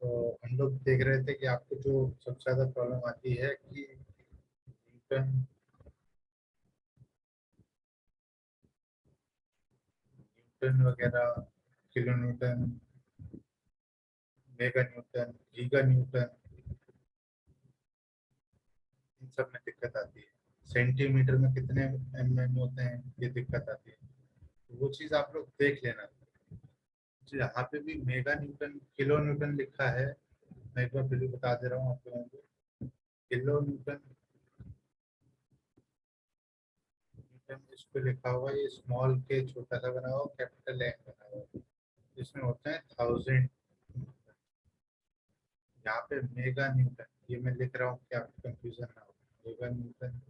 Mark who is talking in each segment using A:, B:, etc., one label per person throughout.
A: तो हम लोग देख रहे थे कि आपको जो सबसे ज्यादा प्रॉब्लम आती है कि न्यूटन न्यूटन वगैरह, kilo newton, mega newton, giga newton, इन सब में दिक्कत आती है। सेंटीमीटर में कितने mm होते हैं, ये दिक्कत आती है। तो वो चीज आप लोग देख लेना। तो यहाँ पे भी मेगा न्यूटन, किलो न्यूटन लिखा है। मैं एक बार फिर भी बता दे रहा हूँ आप लोगों को। किलो न्यूटन, न्यूटन इस पे लिखा हुआ है, ये स्मॉल के छोटा सा बना हुआ, कैपिटल एन बना हुआ है, इसमें होते हैं 1000। यहाँ पे मेगा न्यूटन, ये मैं लिख रहा हूँ कि आपको कंफ्यूजन ना हो। मेगा न्यूटन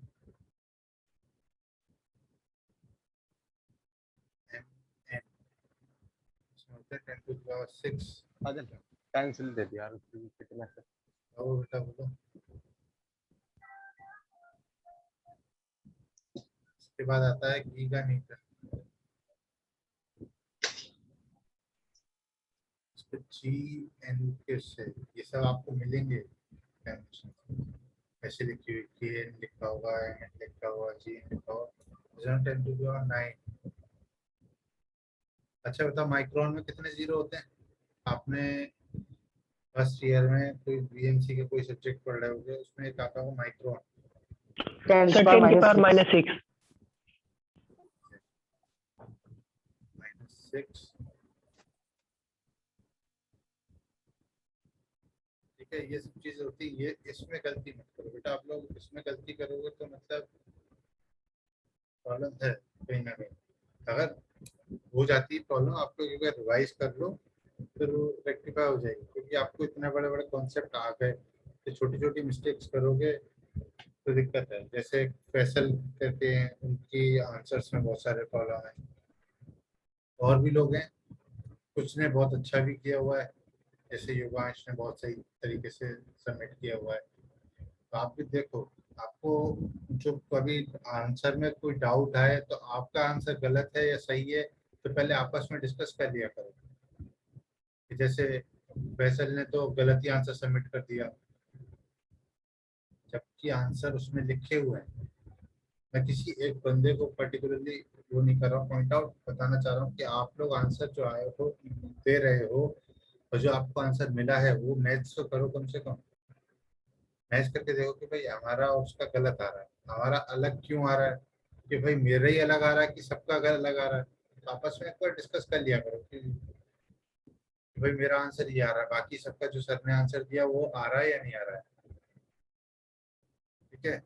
A: एम एन, इसमें होते हैं 10⁶।
B: बादल कैंसिल दे दिया यार, कितना से
A: और बेटा बोलो। इसके बाद आता है गीगा न्यूटन। जी एन के से ये सब आपको मिलेंगे definition। ऐसे लिखी हुई के एन लिखा होगा, एन लिखा हुआ, जी एन लिखा होगा, 10⁻⁹। अच्छा बता, माइक्रोन में कितने जीरो होते हैं? आपने फर्स्ट ईयर में कोई बीएमसी के कोई सब्जेक्ट पढ़ रहे होगे, उसमें एक आता होगा माइक्रोन।
C: 10⁻⁻⁶।
A: -6। ठीक है, ये सब चीजें होती है। ये इसमें गलती मत करो बेटा, आप लोग इसमें गलती करोगे तो मतलब प्रॉब्लम है कहीं ना कहीं। अगर हो जाती है प्रॉब्लम, आप लोग एक बार रिवाइज कर लो, फिर वो रेक्टिफाई हो जाएगी। क्योंकि आपको इतने बड़े बड़े कॉन्सेप्ट आ गए, तो छोटी छोटी मिस्टेक्स करोगे तो दिक्कत है। जैसे फैसल करते हैं, उनकी आंसर्स में बहुत सारे प्रॉब्लम है। और भी लोग हैं, कुछ ने बहुत अच्छा भी किया हुआ है, जैसे युवांश ने बहुत सही तरीके से सबमिट किया हुआ है। तो आप भी देखो, आपको जो कभी आंसर में कोई डाउट आए तो आपका आंसर गलत है या सही है, तो पहले आपस में डिस्कस कर लिया करो। कि जैसे फैसल ने तो गलत ही आंसर सबमिट कर दिया, जबकि आंसर उसमें लिखे हुए हैं। मैं किसी एक बंदे को पर्टिकुलरली वो नहीं कर रहा हूँ, पॉइंट आउट बताना चाह रहा हूँ कि आप लोग आंसर जो आए हो दे रहे हो, और जो आपको आंसर मिला है वो मैच तो करो कम से कम। मैच करके देखो कि भाई हमारा और उसका गलत आ रहा है, हमारा अलग क्यों आ रहा है, कि भाई मेरा ही अलग आ रहा है कि सबका अलग आ रहा है। तो आपस में एक बार डिस्कस कर लिया करो कि भाई मेरा आंसर ये आ रहा है, बाकी सबका जो सर ने आंसर दिया वो आ रहा है या नहीं आ रहा है। ठीक है,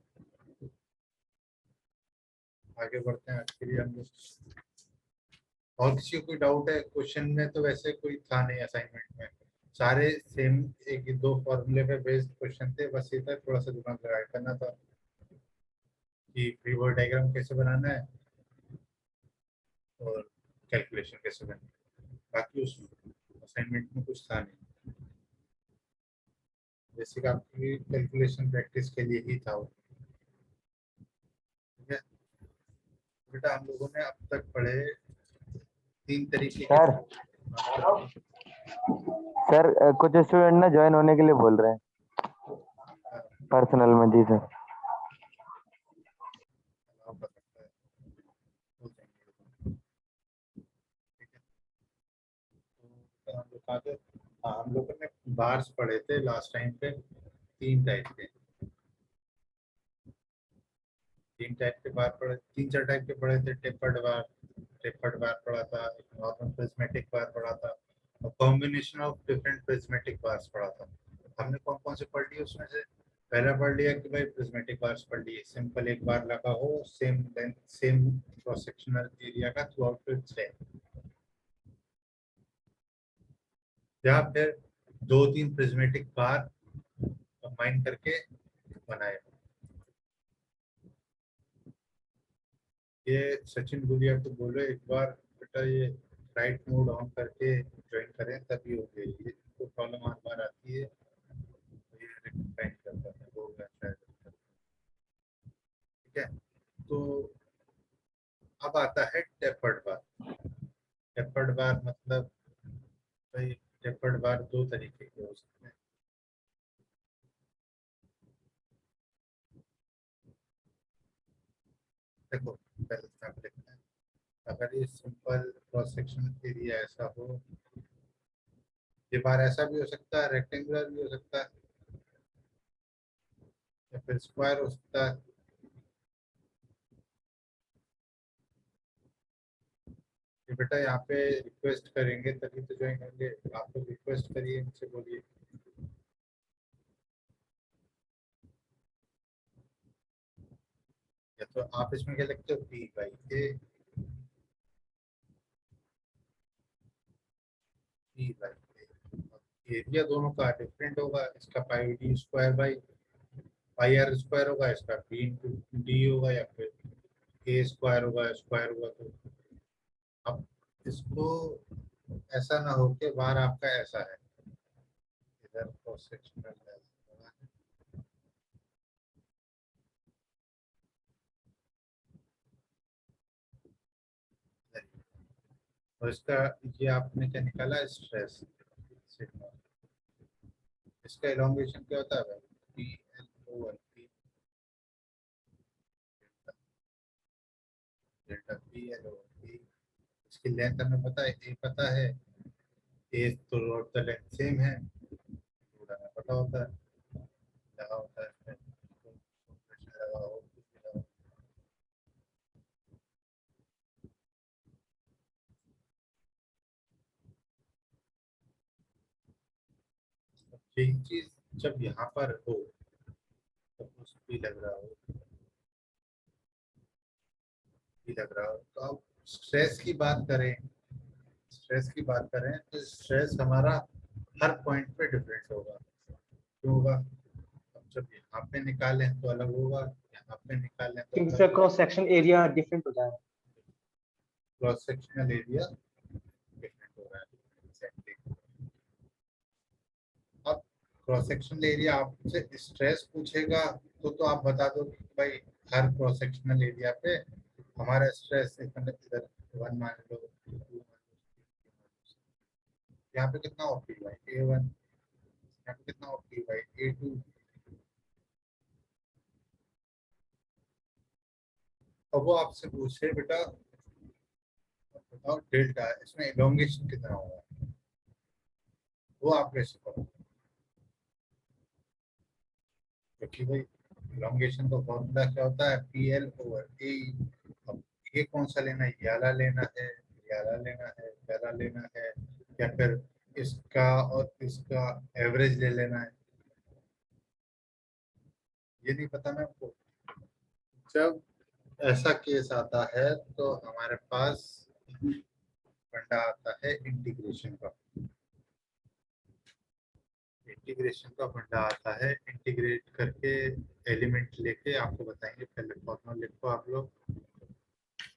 A: आगे बढ़ते हैं। आज के लिए हम लोग, और किसी को कोई डाउट है क्वेश्चन में? तो वैसे कोई था नहीं असाइनमेंट में, सारे सेम एक ही दो फॉर्मूले पे बेस्ड क्वेश्चन थे। बस ये था थोड़ा सा दिमाग लगा के करना था कि फ्री बॉडी डायग्राम कैसे बनाना है और कैलकुलेशन कैसे करना है। बाकी उस असाइनमेंट में कुछ था नहीं, बेसिक आपकी कैलकुलेशन प्रैक्टिस के लिए ही था वो। ठीक है बेटा, हम लोगों ने अब तक पढ़े 3 तरीके के।
B: सर सर कुछ स्टूडेंट ना ज्वाइन होने के लिए बोल रहे हैं पर्सनल में। जी सर।
A: हम लोगों ने बार्स पढ़े थे लास्ट टाइम पे, 3 टाइप के। 3 टाइप के बार पढ़े, 3-4 टाइप के पढ़े थे। टेपर्ड बार पढ़ा था, एक नॉर्मल प्रिज्मेटिक बार पढ़ा था, और combination of different prismatic bars पढ़ा था। हमने कौन कौन से पढ़ लिए उसमें से? पहला पढ़ लिया कि भाई प्रिज्मेटिक बार्स पढ़ लिए, सिंपल एक बार लगा हो, same length same cross sectional area का थ्रू आउट इट्स लेंथ, या फिर 2-3 प्रिज्मेटिक बार कंबाइन करके बनाए। ये सचिन गुलिया को बोलो एक बार बेटा, ये फ्लाइट मोड ऑन करके ज्वाइन करें, तभी हो गई। ये तो प्रॉब्लम हर बार आती है, तो ये रेक्टिफाई नहीं करता है वो शायद। ठीक है, तो अब आता है टेपर्ड बार। टेपर्ड बार मतलब भाई, टेपर्ड बार दो तरीके के हो सकते हैं। देखो पहले आप देखते हैं, अगर ये सिंपल क्रॉस सेक्शन एरिया ऐसा हो, ये बार ऐसा भी हो सकता है, रेक्टेंगुलर भी हो सकता है, या फिर स्क्वायर हो सकता है। ये बेटा यहाँ पे रिक्वेस्ट करेंगे तभी तो ज्वाइन होंगे, आप लोग रिक्वेस्ट करिए, इनसे बोलिए। या तो आप इसमें क्या लिखते हो, P by A, P by A. Area दोनों का डिफरेंट होगा, इसका pi D square by pi R square होगा, इसका पी इंटू डी होगा, या फिर ए स्क्वायर होगा, स्क्वायर होगा। तो अब इसको ऐसा ना हो कि बार आपका ऐसा है, इधर क्रॉस सेक्शनल है, और इसका ये आपने क्या निकाला, स्ट्रेस सिग्मा। इसका एलोंगेशन क्या होता है भाई, P L over P delta P L over P. इसकी लेंथ हमें पता है, ए पता है, ए तो रोड का लेंथ सेम है, पूरा हमें पता होता है, लगा होता है इसमें, तो प्रेशर लगा हो, कुछ भी लगा हो। यही चीज जब यहाँ पर हो, तो उस भी लग रहा हो, भी लग रहा हो, तो अब स्ट्रेस की बात करें, स्ट्रेस की बात करें तो स्ट्रेस हमारा हर पॉइंट पे डिफरेंट होगा। क्यों होगा, अब जब यहाँ पे निकालें तो अलग होगा, यहाँ पे निकालें तो
C: क्योंकि
A: अलग
C: सर
A: होगा।
C: क्रॉस सेक्शन एरिया डिफरेंट हो जाएगा।
A: क्रॉस सेक्शनल एरिया डिफरेंट हो रहा है exactly। अब क्रॉस सेक्शनल एरिया आपसे स्ट्रेस पूछेगा, तो आप बता दो कि भाई हर क्रॉस सेक्शनल एरिया पे हमारा स्ट्रेस इधर 1 मान लो, 2 मान लो, 3 मान लो। यहाँ पे कितना ऑफ भाई A1, यहाँ पे कितना ऑफ भाई A2। अब वो आपसे पूछे बेटा बताओ डेल्टा, इसमें एलोंगेशन कितना होगा, वो आप कैसे करो, क्योंकि भाई एलोंगेशन का फॉर्मूला क्या होता है, पी एल ओवर ए। अब ये कौन सा लेना है, ये वाला लेना है, ये वाला लेना है, ये वाला लेना है, या फिर इसका और इसका एवरेज ले लेना है, ये नहीं पता मैं आपको। जब ऐसा केस आता है तो हमारे पास फंडा आता है इंटीग्रेशन का, इंटीग्रेशन का फंडा आता है, इंटीग्रेट करके एलिमेंट लेके आपको बताएंगे। पहले फॉर्मूला लिखो आप लोग,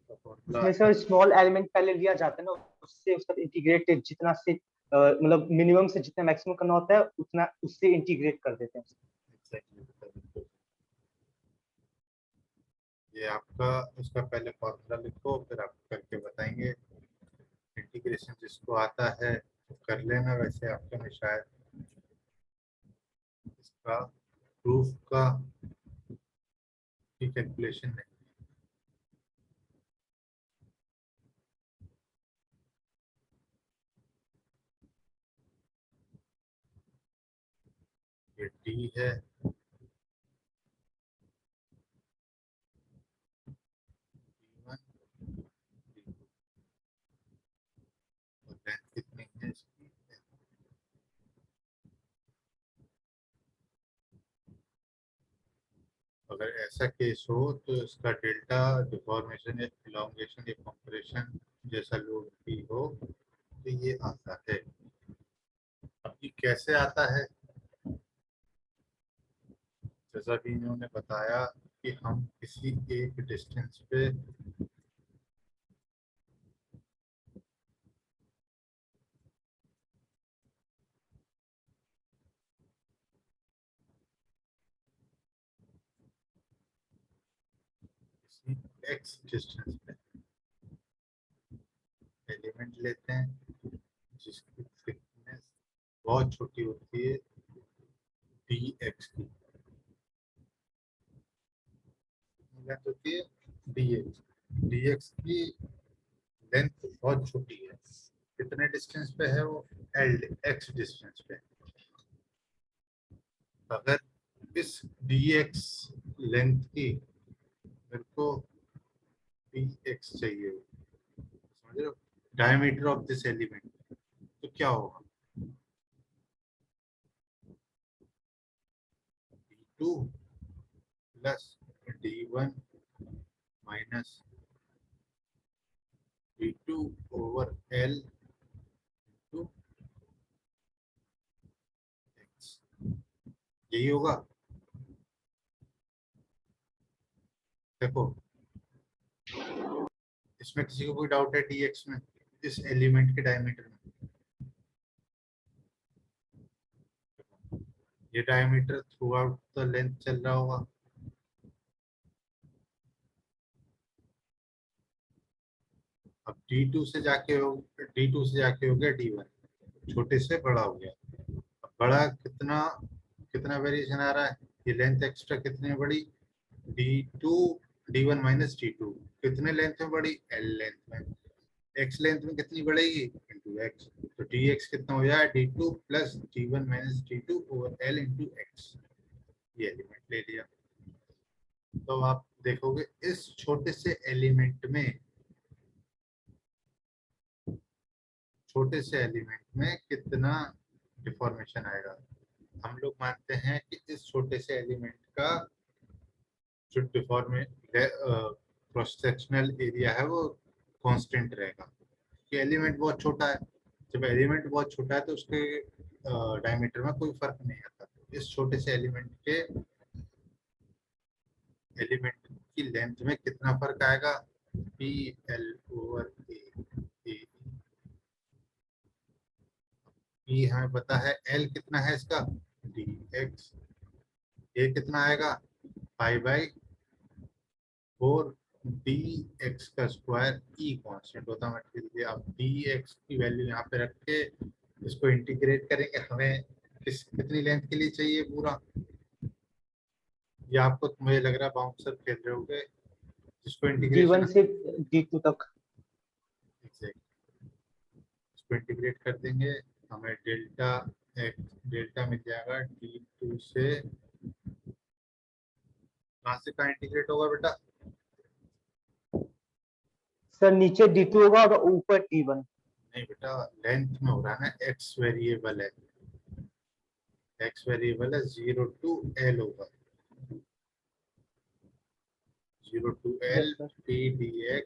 A: तो फॉर्मूला
C: उसमें सर स्मॉल एलिमेंट पहले लिया जाता है ना, उससे उसका इंटीग्रेट जितना से मतलब मिनिमम से जितना मैक्सिमम करना होता है उतना उससे इंटीग्रेट कर देते हैं।
A: exactly, ये आपका उसका पहले फॉर्मूला लिखो, फिर आप करके बताएंगे। इंटीग्रेशन जिसको आता है तो कर लेना, वैसे आपके में शायद इसका प्रूफ का कैलकुलेशन नहीं। ये डी है, D1, D2, और लेंथ कितनी है इसकी। अगर ऐसा केस हो तो इसका डेल्टा डिफॉर्मेशन या इलॉन्गेशन या कंप्रेशन जैसा लोड भी हो तो ये आता है। अब ये कैसे आता है, जैसा कि इन्होंने बताया कि हम किसी एक डिस्टेंस पे किसी एक्स डिस्टेंस पे एलिमेंट लेते हैं जिसकी थिकनेस बहुत छोटी होती है dx की, लेंथ होती है dx की लेंथ बहुत छोटी है। कितने डिस्टेंस पे है वो? एल एक्स डिस्टेंस पे। अगर इस dx लेंथ की मेरे को dx चाहिए, समझ रहे हो, डायमीटर ऑफ दिस एलिमेंट, तो क्या होगा? d2 plus d1 minus d2 over l to x, यही होगा। देखो इसमें किसी को कोई डाउट है dx में, इस एलिमेंट के डायमीटर में? ये diameter through out the length चल रहा होगा। अब d2 से जाके हो गया d1, छोटे से बड़ा हो गया। अब बड़ा कितना कितना वेरिएशन आ रहा है? ये लेंथ एक्स्ट्रा कितनी बड़ी? d2 d1 माइनस d2, कितने लेंथ में बड़ी? l लेंथ में। x लेंथ में कितनी बढ़ेगी? इंटू x, तो dx कितना हो जाए? d2 plus d1 minus d2 over l into x। ये एलिमेंट ले लिया। तो आप देखोगे इस छोटे से एलिमेंट में, छोटे से एलिमेंट में कितना डिफॉर्मेशन आएगा। हम लोग मानते हैं कि इस छोटे से एलिमेंट का जो क्रॉस सेक्शनल एरिया है वो कांस्टेंट रहेगा, कि एलिमेंट बहुत छोटा है। जब एलिमेंट बहुत छोटा है तो उसके डायमीटर में कोई फर्क नहीं आता। तो इस छोटे से एलिमेंट की लेंथ में कितना फर्क आएगा? पी एल ओवर ए। पी हमें पता है, एल कितना है इसका? D x. ए कितना आएगा? पाई बाई 4 डी एक्स का स्क्वायर। ई कांस्टेंट होता है मटेरियल। आप डी एक्स की वैल्यू यहाँ पे रख के इसको इंटीग्रेट करेंगे, हमें कितनी लेंथ के लिए चाहिए पूरा? ये आपको, मुझे लग रहा है बाउंसर खेल रहे होगे, जिसको इंटीग्रेशन
C: D1 से D2 तक।
A: इसको इंटीग्रेट कर देंगे, हमें डेल्टा मिल जाएगा d2 से। कहाँ से कहाँ इंटीग्रेट होगा बेटा?
C: सर नीचे D2 होगा और ऊपर D1।
A: नहीं बेटा, लेंथ में हो रहा है ना, एक्स वेरिएबल है। एक्स वेरिएबल है, 0 टू l होगा। 0 to l
C: yes sir.
A: p dx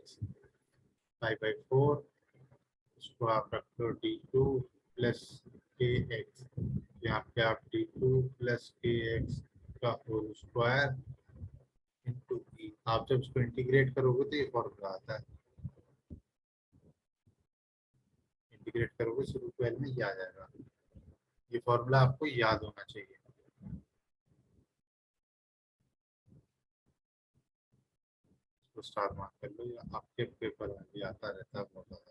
A: 5/4। इसको आप रख लो d2 प्लस के एक्स, यहाँ पे आप d2 प्लस के एक्स का होल स्क्वायर इंटू ई। आप जब इसको इंटीग्रेट करोगे तो ये फॉर्मूला आता है, इंटीग्रेट करोगे शुरू 12 में ये आ जाएगा। ये फॉर्मूला आपको याद होना चाहिए। इसको स्टार मार्क कर लो, या आपके पेपर में भी आता रहता है बहुत ज्यादा।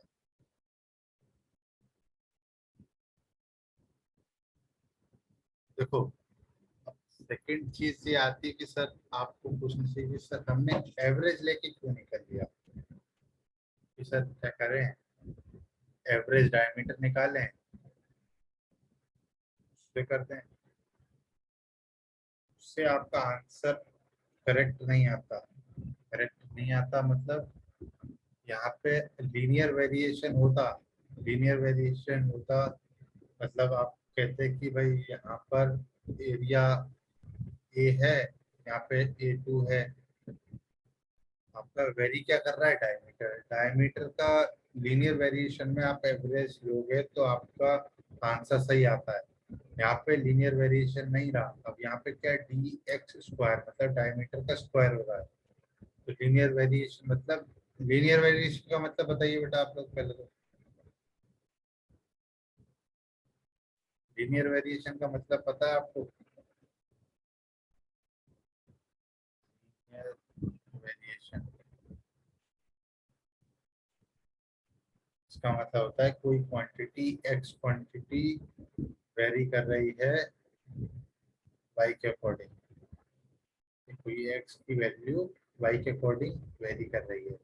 A: देखो अब सेकंड चीज ये आती है कि सर आपको पूछना चाहिए, सर हमने एवरेज लेके क्यों नहीं कर लिया? कि सर क्या करें, एवरेज डायमीटर निकालें, उससे कर दें। उससे आपका आंसर करेक्ट नहीं आता। करेक्ट नहीं आता मतलब यहाँ पे लीनियर वेरिएशन होता। मतलब आप कहते हैं कि भाई यहाँ पर एरिया ए है, यहाँ पे A2 है। आपका वेरी क्या कर रहा है? डायमीटर। डायमीटर का लीनियर वेरिएशन में आप एवरेज लोगे तो आपका आंसर सही आता है। यहाँ पे लीनियर वेरिएशन नहीं रहा। अब यहाँ पे क्या है? डी एक्स स्क्वायर, मतलब डायमीटर का स्क्वायर हो रहा है। तो लीनियर वेरिएशन का मतलब बताइए बेटा आप लोग पहले तो। लीनियर वेरिएशन का मतलब पता है आपको? वेरिएशन, इसका मतलब होता है कोई क्वांटिटी, एक्स क्वांटिटी वेरी कर रही है y के अकॉर्डिंग, कोई x की वैल्यू y के अकॉर्डिंग वेरी कर रही है,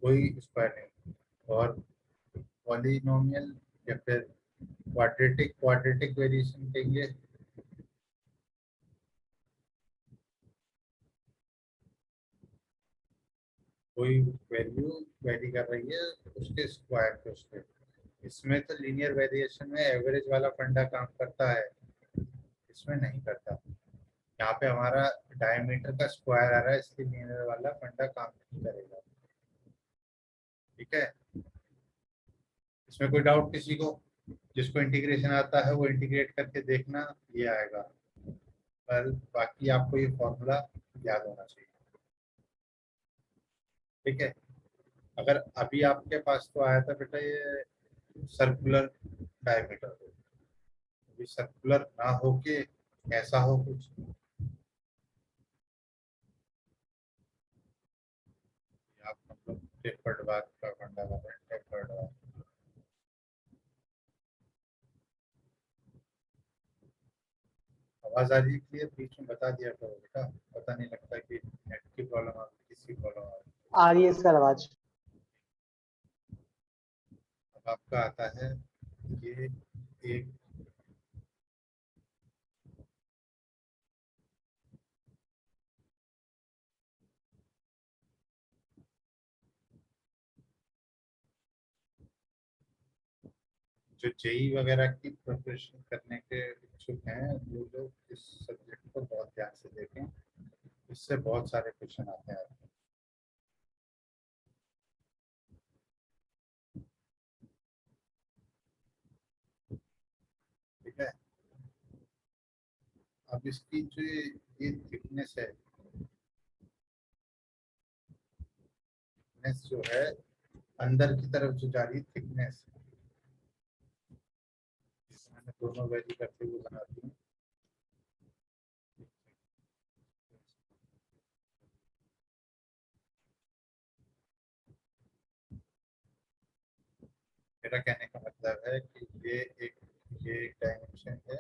A: कोई स्क्वायर नहीं। और पॉलिनोमियल या फिर क्वाड्रेटिक वेरिएशन कहेंगे, कोई वैल्यू वेरी कर रही है उसके स्क्वायर के उसके। इसमें तो लीनियर वेरिएशन में एवरेज वाला फंडा काम करता है, इसमें नहीं करता। यहाँ पे हमारा डायमीटर का स्क्वायर आ रहा है, इसलिए लीनियर वाला फंडा काम नहीं करेगा। ठीक है, इसमें कोई डाउट किसी को? जिसको इंटीग्रेशन आता है वो इंटीग्रेट करके देखना, ये आएगा। पर बाकी आपको ये फॉर्मूला याद होना चाहिए। ठीक है, अगर अभी आपके पास तो आया था बेटा ये सर्कुलर डायमीटर, अभी सर्कुलर ना होके ऐसा हो कुछ, आप मतलब टेपर्ड बात का फंडा कर रहे हैं, टेपर्ड बात। आवाज आ रही है क्लियर? बीच में बता दिया करो बेटा, पता नहीं लगता कि नेट की प्रॉब्लम आ रही, किसकी प्रॉब्लम आ रही।
C: आ रही है सर आवाज।
A: अब आपका आता है ये एक जो जेई वगैरह की प्रिपरेशन करने के इच्छुक हैं, वो लोग इस सब्जेक्ट को बहुत ध्यान से देखें, इससे बहुत सारे क्वेश्चन आते हैं। ठीक है, अब इसकी जो ये थिकनेस है, थिकनेस जो है अंदर की तरफ जो जा रही थिकनेस, मैंने दोनों वैल्यू करते हुए बना दी। मेरा कहने का मतलब है कि ये एक डायमेंशन है,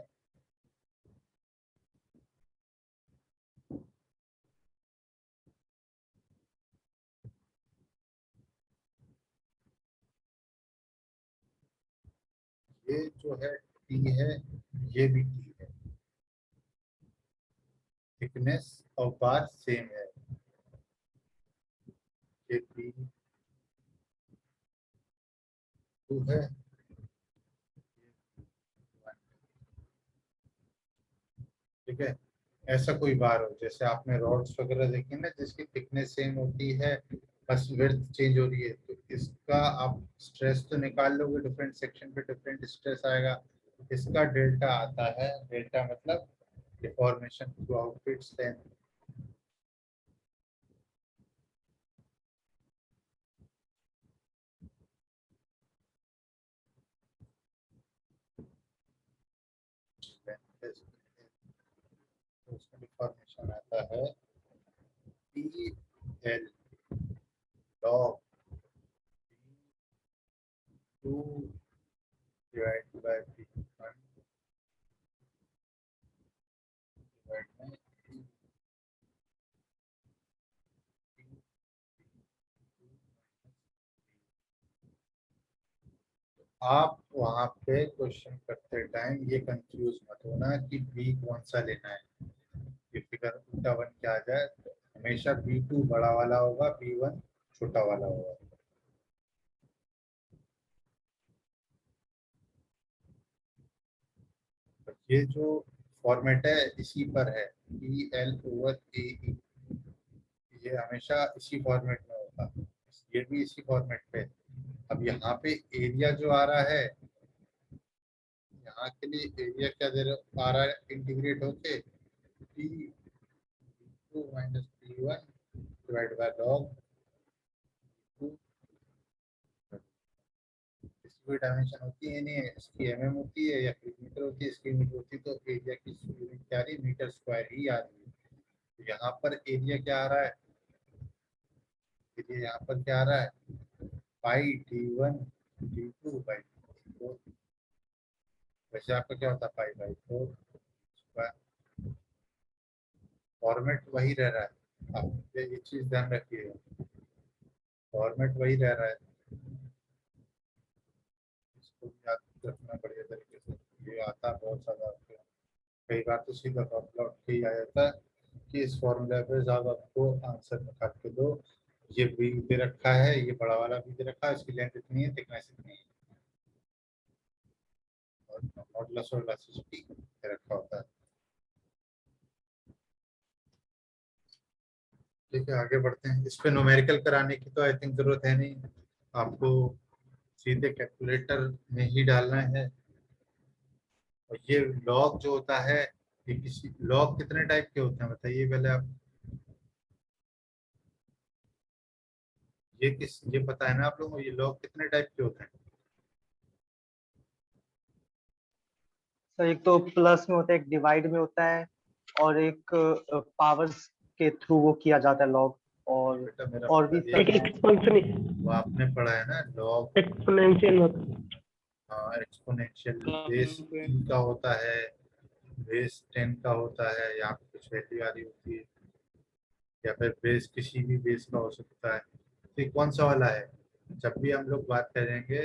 A: ये जो है टी है, ये भी टी है, थिकनेस और बार सेम है, ये बी टू है, ठीक है। ऐसा कोई बार हो, जैसे आपने रॉड्स वगैरह देखी ना जिसकी थिकनेस सेम होती है, बस विड्थ चेंज हो रही है, तो इसका आप स्ट्रेस तो निकाल लोगे, डिफरेंट सेक्शन पे डिफरेंट स्ट्रेस आएगा। इसका डेल्टा आता है, डेल्टा मतलब deformation through out its length. तो उसका डिफॉर्मेशन आता है T L log to divide by P one divide by आप वहां पे क्वेश्चन करते टाइम ये कंफ्यूज मत होना कि बी कौन सा लेना है। ये फिगर उल्टा बन के आ जाए तो हमेशा B2 बड़ा वाला होगा, B1 छोटा वाला होगा। तो ये जो फॉर्मेट है इसी पर है, EL/AE, ये हमेशा इसी फॉर्मेट में होगा, ये भी इसी फॉर्मेट पे। अब यहाँ पे एरिया जो आ रहा है, यहाँ के लिए एरिया क्या दे रहा आ रहा है, इंटीग्रेट होके P2 minus P1 divide by log 2। इसकी कोई डायमेंशन होती है नहीं है, इसकी होती है या फिर मीटर होती है, इसकी मीटर होती है, तो एरिया की यूनिट क्या आ रही है, मीटर स्क्वायर ही आ रही है। तो यहाँ पर एरिया क्या आ रहा है, एरिया यहाँ पर क्या आ रहा है, पाई D1 D2 बाई 4। वैसे आपका क्या होता है पाई बाई 4 स्क्वायर, फॉर्मेट वही रह रहा है, आप ये चीज ध्यान रखिएगा, फॉर्मेट वही रह रहा है, इसको भी याद रखना बढ़िया तरीके से। ये आता है बहुत ज्यादा आपके, कई बार तो सीधा फॉर्मूला उठ के ही आ जाता है कि इस फॉर्मूला पे साहब आपको आंसर निकाल के दो, ये बी दे रखा है, ये बड़ा वाला बी दे रखा है, इसकी लेंथ इतनी है, थिकनेस इतनी है, और मॉडुलस और इलास्टिसिटी दे रखा होता है। ठीक है, आगे बढ़ते हैं। इस पे न्यूमेरिकल कराने की तो आई थिंक जरूरत है नहीं, आपको सीधे कैलकुलेटर में ही डालना है। और ये लॉग जो होता है, ये किसी लॉग कितने टाइप के होते हैं बताइए पहले आप, ये पता है ना आप लोगों को, ये लॉग कितने टाइप के होते हैं?
C: सर एक तो प्लस में होता है, एक डिवाइड में होता है, और एक पावर्स के थ्रू वो किया जाता है लॉग, और
A: बेटा मेरा
C: और भी
A: मतलब
C: सब
D: एक
C: है।
D: एक्सपेंशन
A: वो आपने पढ़ा है ना लॉग,
D: एक्सपोनेंशियल होता है।
A: एक्सपोनेंशियल बेस ई का होता है, बेस 10 का होता है, यहाँ पे कुछ वैल्यू आ रही होती है, या फिर बेस किसी भी बेस का हो सकता है। तो ये कौन सा वाला है? जब भी हम लोग बात करेंगे,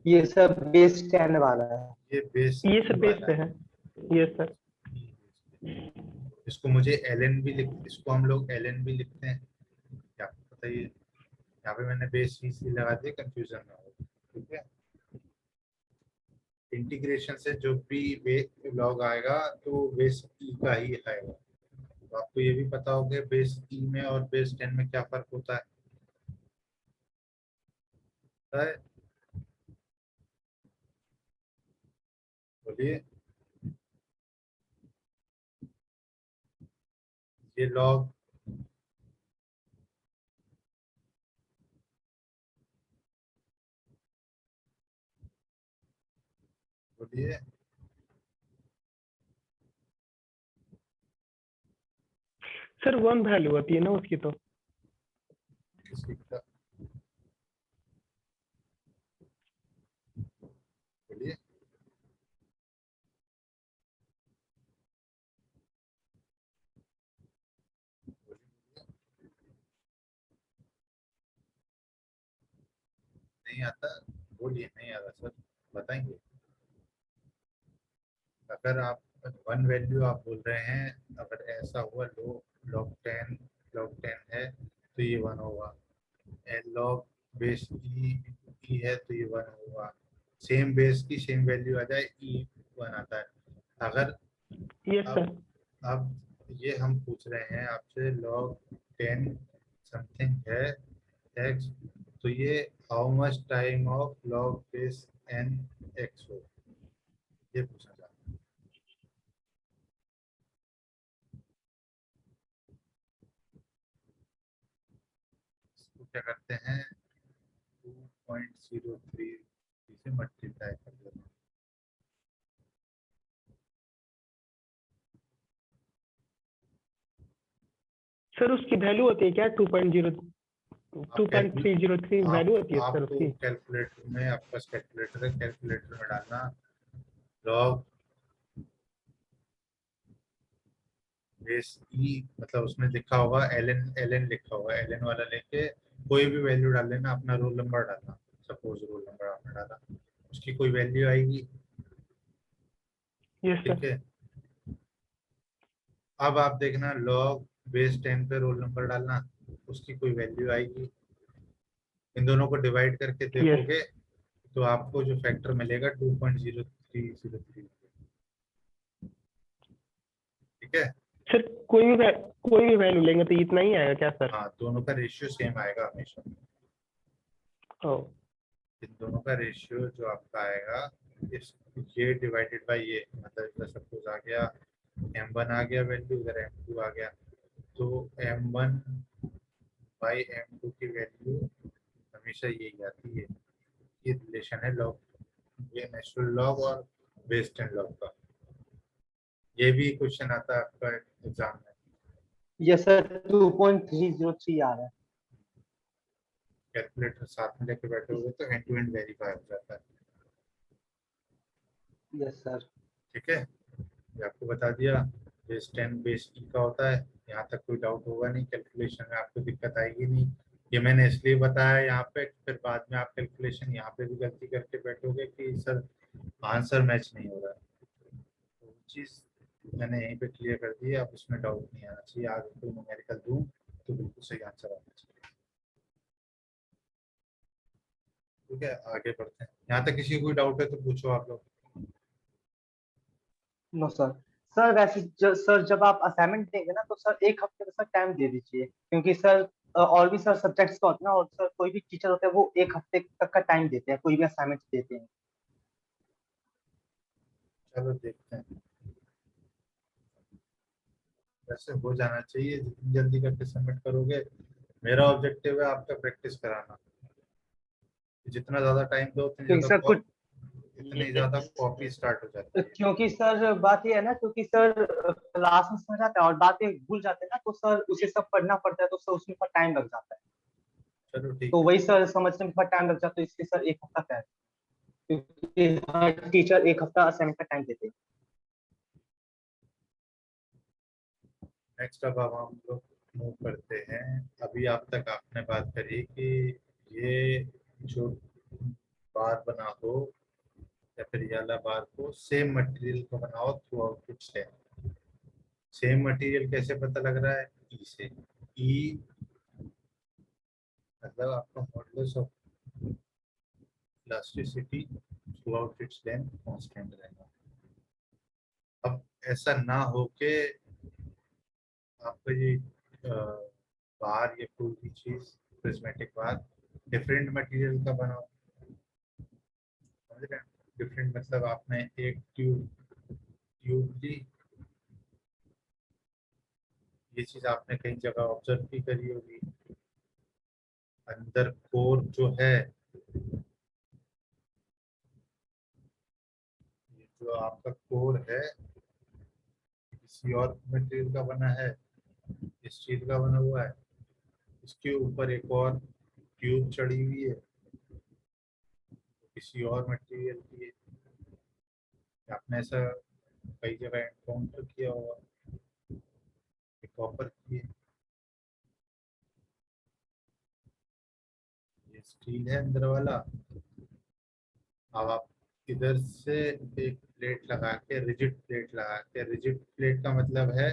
C: ये सब बेस 10 वाला है।
A: ये बेस
D: ये
A: ई
D: सर बेस
A: वाला
D: पे
A: है।
D: है। Yes sir.
A: इसको मुझे एल एन भी लिख, इसको हम लोग एल एन भी लिखते हैं, क्या आपको पता है? यहाँ पे मैंने बेस ई सी लगा दिया, कंफ्यूजन ना हो। ठीक है, इंटीग्रेशन से जो भी बेस लॉग आएगा तो बेस ई का ही आएगा। तो आपको ये भी पता होगा बेस ई में और बेस 10 में क्या फर्क होता है, पता है? बोलिए। ये लॉग बोलिए।
D: सर 1 वैल्यू होती है ना उसकी तो।
A: इसकी बोलिए। नहीं आता? बोलिए नहीं आता सर, बताएंगे। अगर आप 1 वैल्यू आप बोल रहे हैं, अगर ऐसा हुआ लॉग 10 है तो ये 1 होगा, एल लॉग बेस ई है तो ये 1 होगा, सेम बेस की सेम वैल्यू आ जाए ई 1 आता है। अगर
D: यस
A: अब
D: सर।
A: अब ये हम पूछ रहे हैं आपसे लॉग 10 समथिंग है एक्स, तो ये how much time of log base n x हो, ये पूछना चाहते हैं। इसको क्या करते हैं, 2.03 से मल्टीप्लाई कर देते हैं।
D: सर उसकी वैल्यू होती है क्या 2.303 वैल्यू होती है सर
A: आपको
D: उसकी।
A: कैलकुलेटर में, आपके पास कैलकुलेटर है, कैलकुलेटर में डालना लॉग बेस ई, मतलब उसमें लिखा होगा एल एन लिखा होगा, एल एन वाला लेके कोई भी वैल्यू डाल लेना, अपना रोल नंबर डालना, सपोज रोल नंबर आपने डाला, उसकी कोई वैल्यू आएगी।
D: यस
A: ठीक
D: सर।
A: है, अब आप देखना लॉग बेस 10 पे रोल नंबर डालना, उसकी कोई वैल्यू आएगी, इन दोनों को डिवाइड करके
D: यस
A: देखोगे तो आपको जो फैक्टर मिलेगा 2.0303। ठीक है,
D: सर कोई भी वैल्यू लेंगे तो इतना ही आएगा क्या सर।
A: हाँ दोनों का रेशियो सेम आएगा हमेशा,
D: ओ
A: इन दोनों का रेशियो जो आपका आएगा, इस ये डिवाइडेड बाय ये, मतलब इधर सपोज आ गया m1 आ गया वैल्यू, इधर m2 आ गया, तो m1 बाई m2 की वैल्यू हमेशा यही आती है। ये रिलेशन है लॉग, ये नेचुरल लॉग और बेस 10 लॉग का। ये भी क्वेश्चन आता है आपका एग्जाम में,
C: यस सर 2.303 आ रहा है।
A: कैलकुलेटर साथ में लेके बैठे हुए तो एंड टू एंड वेरीफाई हो जाता है।
C: Yes sir.
A: ठीक है, ये आपको बता दिया। बेस 10 बेस ई का होता है। यहाँ तक कोई डाउट होगा नहीं, कैलकुलेशन में आपको दिक्कत आएगी नहीं। ये मैंने इसलिए बताया यहाँ पे, फिर बाद में आप कैलकुलेशन यहाँ पे भी गलती करके बैठोगे कि सर आंसर मैच नहीं हो रहा है। तो वो चीज़ मैंने यहीं पे क्लियर कर दी है, अब इसमें डाउट नहीं आना चाहिए। आगे कोई न्यूमेरिकल दूँ तो बिल्कुल सही आंसर आना चाहिए। ठीक है, आगे बढ़ते हैं। यहाँ तक किसी को कोई डाउट है तो पूछो आप लोग।
C: No sir. सर वैसे सर जब आप असाइनमेंट देंगे ना तो सर एक हफ्ते का सर टाइम दे दीजिए, क्योंकि सर और भी सर सब्जेक्ट्स का होता है ना, और सर कोई भी टीचर होता है वो एक हफ्ते तक का टाइम देते हैं कोई भी असाइनमेंट देते हैं।
A: चलो देखते हैं, वैसे हो जाना चाहिए जितनी जल्दी करके सबमिट करोगे। मेरा ऑब्जेक्टिव है आपका प्रैक्टिस कराना। जितना ज्यादा टाइम दो
C: क्योंकि सर कुछ
A: इतनी ज्यादा कॉपी स्टार्ट हो जाती है।
C: क्योंकि सर बात ये है ना, क्योंकि सर क्लास में समझ आता है और बातें भूल जाते हैं ना, तो सर उसे सब पढ़ना पड़ता है, तो सर उसमें थोड़ा टाइम लग जाता है।
A: चलो ठीक
C: तो
A: है।
C: वही सर समझने में थोड़ा टाइम लग जाता है, इसलिए सर एक हफ्ता का है, क्योंकि हर टीचर एक हफ्ता असाइनमेंट का टाइम देते हैं।
A: नेक्स्ट अब हम लोग मूव करते हैं। अभी आप तक आपने बात करी कि ये जो बार बना हो या फिर ये वाला बार को सेम मटेरियल को बनाओ through out its length. Same material कैसे पता लग रहा है? ई से। ई मतलब आपका modulus of elasticity through out its length constant रहेगा। अब ऐसा ना हो के आपका ये बार या कोई भी चीज प्रिज्मेटिक बार डिफरेंट मटेरियल का बनाओ। समझ रहे हैं? डिफरेंट मतलब आपने एक ट्यूब ट्यूब ली। ये चीज आपने कई जगह ऑब्जर्व भी करी होगी। अंदर कोर जो है, ये जो आपका कोर है किसी और मटेरियल का बना है, स्टील का बना हुआ है। इसके ऊपर एक और ट्यूब चढ़ी हुई है, किसी और मटेरियल की है। आपने ऐसा कई जगह एनकाउंटर किया होगा। कॉपर की है, ये स्टील है अंदर वाला। अब आप इधर से एक प्लेट लगा के, रिजिड प्लेट लगा के, रिजिड प्लेट का मतलब है,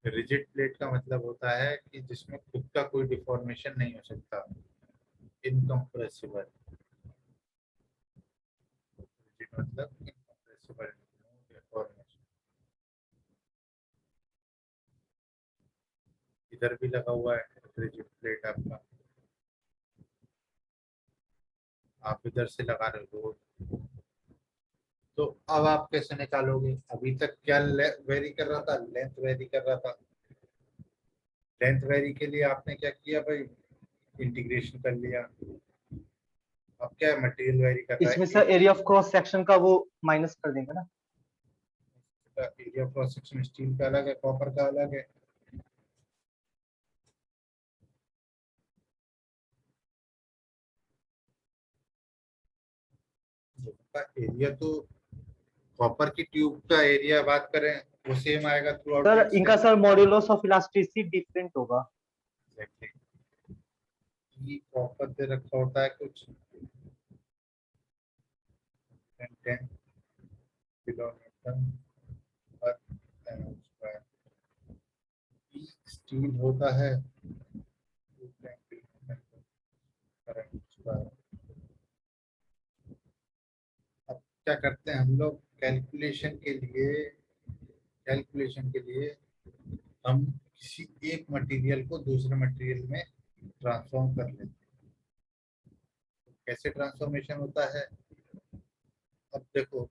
A: रिजिड प्लेट का मतलब होता है कि जिसमें खुद का कोई डिफॉर्मेशन नहीं हो सकता। इनकम्प्रेसिबल। रिजिड मतलब इनकम्प्रेसिबल, डिफॉर्मेशन। इधर भी लगा हुआ है रिजिड प्लेट आपका। आप इधर से लगा रहे हो लोड, तो अब आप कैसे निकालोगे? अभी तक क्या वेरी कर रहा था? लेंथ वेरी कर रहा था। लेंथ वेरी के लिए आपने क्या किया भाई? इंटीग्रेशन कर लिया। अब क्या है? मटेरियल वेरी कर रहा
C: इसमें
A: है।
C: Sir area of cross section का वो माइनस कर देंगे ना।
A: एरिया क्रॉस सेक्शन स्टील का अलग है, कॉपर का अलग है। का एरिया तो कॉपर की ट्यूब का एरिया बात करें वो सेम आएगा थ्रू आउट
C: सर
A: इट्स
C: इनका
A: length.
C: Sir modulus of elasticity different होगा।
A: एग्जैक्टली। कॉपर दे रखा होता है कुछ 10 kilometre per annum square. Steel होता है 10 किलोमीटर पर एनम स्क्वायर। अब क्या करते हैं हम लोग कैलकुलेशन के लिए हम किसी एक मटेरियल को दूसरे मटेरियल में ट्रांसफॉर्म कर लेते हैं। तो कैसे ट्रांसफॉर्मेशन होता है? अब देखो,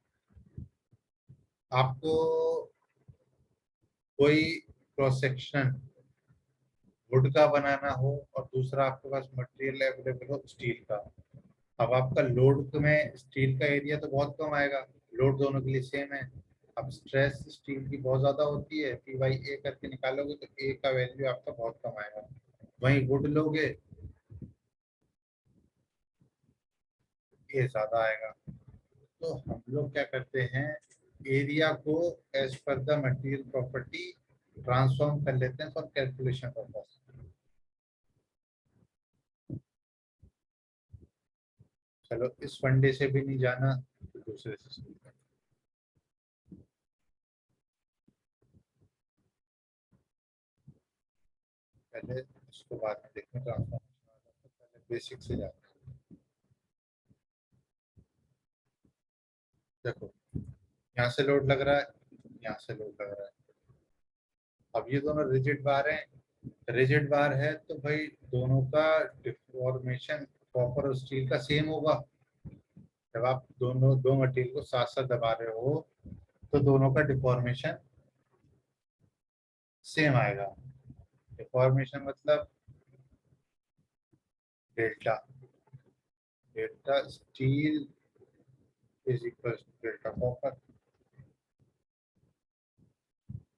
A: आपको कोई क्रॉस सेक्शन वुड का बनाना हो और दूसरा आपके पास मटेरियल अवेलेबल हो स्टील का। अब आपका लोड में स्टील का एरिया तो बहुत कम आएगा, लोड दोनों के लिए सेम है। अब स्ट्रेस स्टील की बहुत ज्यादा होती है, पी बाई ए करके निकालोगे तो ए का वैल्यू आपका बहुत कम आएगा। वहीं वुड लोगे, ए ज्यादा आएगा। तो हम लोग क्या करते हैं, एरिया को as per the material property transform कर लेते हैं फॉर कैलकुलेशन पर्पस। चलो इस फंडे से भी नहीं जाना तो दूसरे से शुरू करते हैं। पहले उसको बाद में देखते हैं ट्रांसफॉर्मेशन, पहले बेसिक से जाते हैं। देखो यहाँ से लोड लग रहा है, यहाँ से लोड लग रहा है। अब ये दोनों रिजिड बार हैं, रिजिड बार है तो भाई दोनों का डिफॉर्मेशन कॉपर और स्टील का सेम होगा। जब आप दोनों दो मटेरियल को साथ साथ दबा रहे हो तो दोनों का डिफॉर्मेशन सेम आएगा। डिफॉर्मेशन मतलब delta, delta steel is equal to delta copper.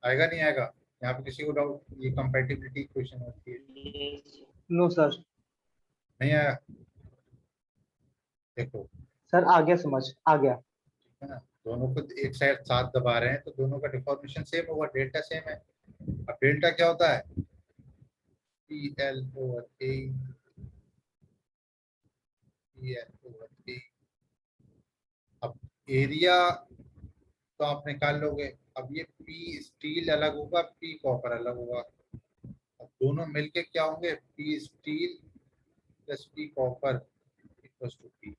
A: आएगा नहीं आएगा? यहाँ पे किसी को डाउट? ये कंपैटिबिलिटी क्वेश्चन होती है।
C: No sir.
A: नहीं आया? देखो
C: सर आ गया समझ, आ गया।
A: ठीक है ना, दोनों को एक साइड साथ दबा रहे हैं तो दोनों का डिफॉर्मेशन सेम होगा, डेल्टा सेम है। अब डेल्टा क्या होता है? पी एल ओवर ए, पी एल ओवर ए। अब एरिया तो आप निकाल लोगे। अब ये पी स्टील अलग होगा, पी कॉपर अलग होगा। अब दोनों मिलके क्या होंगे? P steel plus P copper equal to P.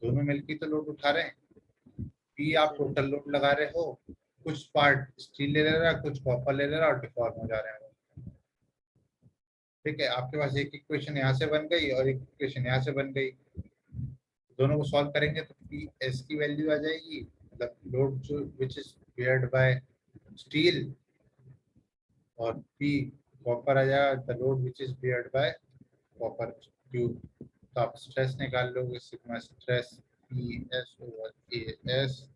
A: दोनों मिलके तो लोड उठा रहे हैं। पी आप टोटल लोड लगा रहे हो, कुछ पार्ट स्टील ले रहा है, कुछ कॉपर ले रहा है और डिफॉर्म हो जा रहे हैं। ठीक है, आपके पास एक इक्वेशन यहाँ से बन गई और एक इक्वेशन यहाँ से बन गई। दोनों को सॉल्व करेंगे तो पी एस की वैल्यू आ जाएगी, मतलब लोड जो which is beared by steel, और पी कॉपर आ जाएगा the load which is beared by copper tube. तो आप स्ट्रेस निकाल लोगे, sigma stress P S over A S,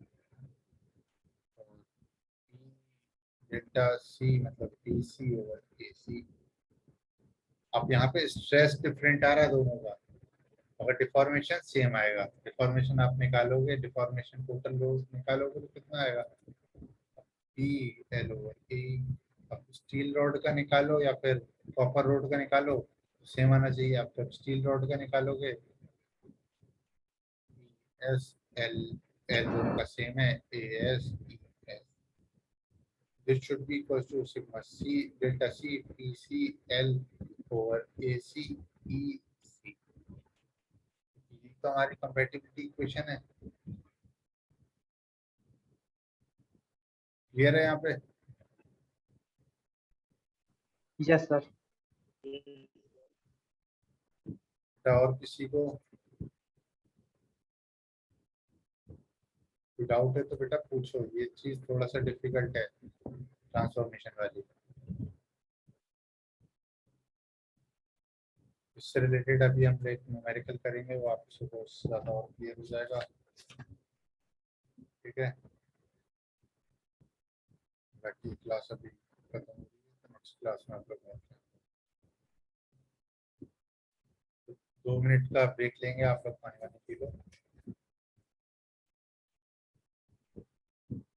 A: delta C मतलब पी सी ओवर ए सी। अब यहाँ पे स्ट्रेस डिफरेंट आ रहा है दोनों का, मगर डिफॉर्मेशन सेम आएगा। डिफॉर्मेशन आप निकालोगे, डिफॉर्मेशन टोटल लोड निकालोगे तो कितना आएगा? पी एल ओवर ए। अब स्टील रॉड का निकालो या फिर कॉपर रॉड का निकालो, सेम आना चाहिए। आप जब स्टील रॉड का निकालोगे एस एल, एल दोनों का सेम है, A S E S. This should be equal to sigma C delta C P C L over A C E C. तो हमारी कंपैटिबिलिटी इक्वेशन है। क्लियर है यहाँ पे?
C: Yes sir.
A: और किसी को कोई डाउट है तो बेटा पूछो। ये चीज थोड़ा सा डिफिकल्ट है ट्रांसफॉर्मेशन वाली। इससे रिलेटेड अभी हम एक न्यूमेरिकल करेंगे, वो आपसे बहुत ज्यादा और क्लियर हो जाएगा। ठीक है, बाकी क्लास अभी खत्म हो रही है तो नेक्स्ट क्लास में आप लोग मिलते हैं। 2 मिनट का ब्रेक लेंगे, आप लोग पानी वानी पी लो।